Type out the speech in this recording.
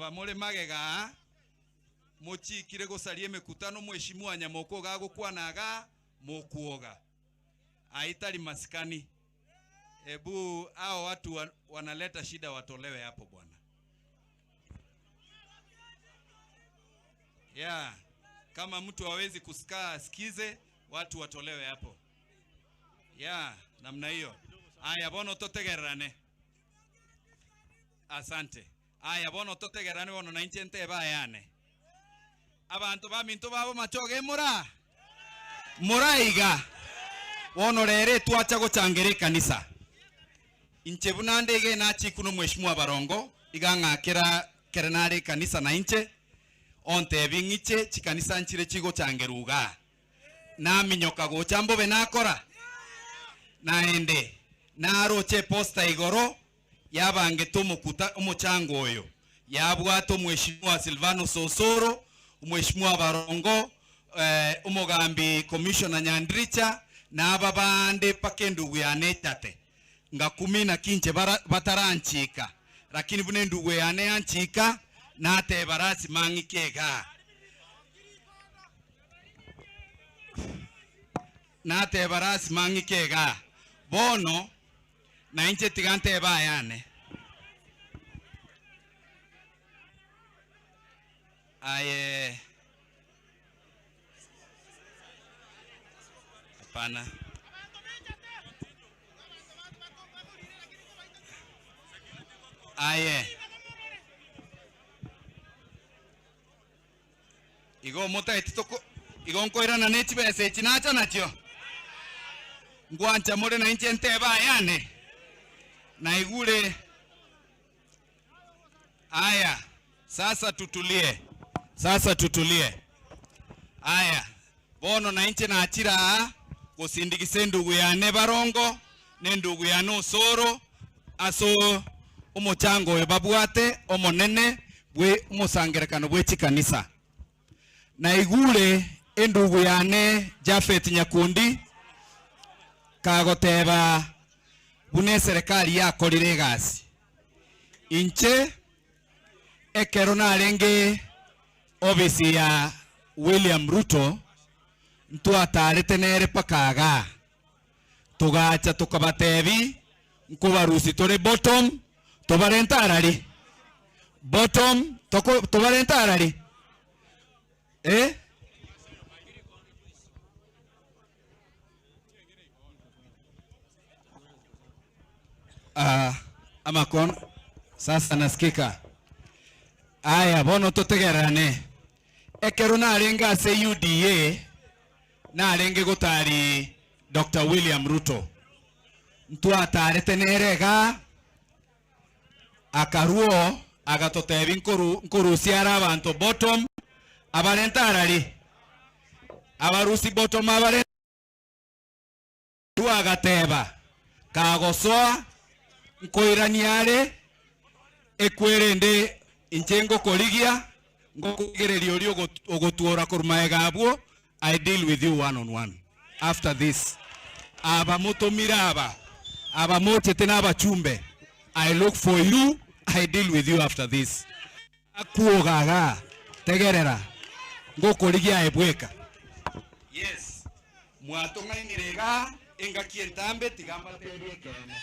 aba muri magega muchikire gusarie mikutano mheshimiwa Nyamoko gagukwanaga mukuoga aitali maskani. Ebu hao watu wanaleta shida watolewe hapo bwana. Yeah, kama mtu hawezi kusikaa sikize, watu watolewe hapo. Yeah, namna hiyo. Aya bono totegerane. Asante. Aya bono totegerane bono na inchente bayane. Abantu baminto babo machoge muraiga. Bono rere tuacha guchangire kanisa. Inche bunandege na chikuno mheshimiwa Barongo iganga kerenare kanisa na inche onte bingiche chikanisa nchire chigo changeruga na minyoka go chambo benakora naende naroche posta igoro yabange tumukuta umuchango oyo yabwato mheshimiwa Silvano Sosoro mheshimiwa Barongo umugambi commissioner Nyandricha na babande pakendugu ya netate nga 10 bataranchika lakini bune ndugu yane anchika na te barasi mangikega na te barasi mangikega bono na inche tigante bayane aye hapana aye igo mota etitoko igo nkoira na neti bese chinacha nacho ngwancha more na inche nteba yane na igule aya sasa tutulie aya bono na inche na achira kusindikise ndugu yane Barongo ne ndugu yane Osoro aso umuchango we babwate omonene bwe umusangerekano bwe chikanisa na igule endugu yane Jafet Nyakundi kagoteba bune serikali yakorire gasi inche ekero narenge obisi ya William Ruto ntwatarete nere pakaga tugacha tukabatebi nkubarusi tore bottom tobarentarari bottom tobarentarari amakon sasa nasikika aya bono totegerane ekero narenga se UDA narenge gutari Dr. William Ruto ntwatarete nerega akaruo agatotebi nkurusiara abantu bottom abarentarari abarusi bottom abare tuagateba kagosoa nkoiraniare ekwerende inchengo koligia ngokugererio rio ogotuora kurmaegabwo. I deal with you one on one after this. Aba motomiraba aba moche tena bachumbe. I look for you. I deal with you after this. Akuogaga tegerera ngokoligia ebweka. Yes. Mwatonga inirega enga kientambe tigamba tebekene.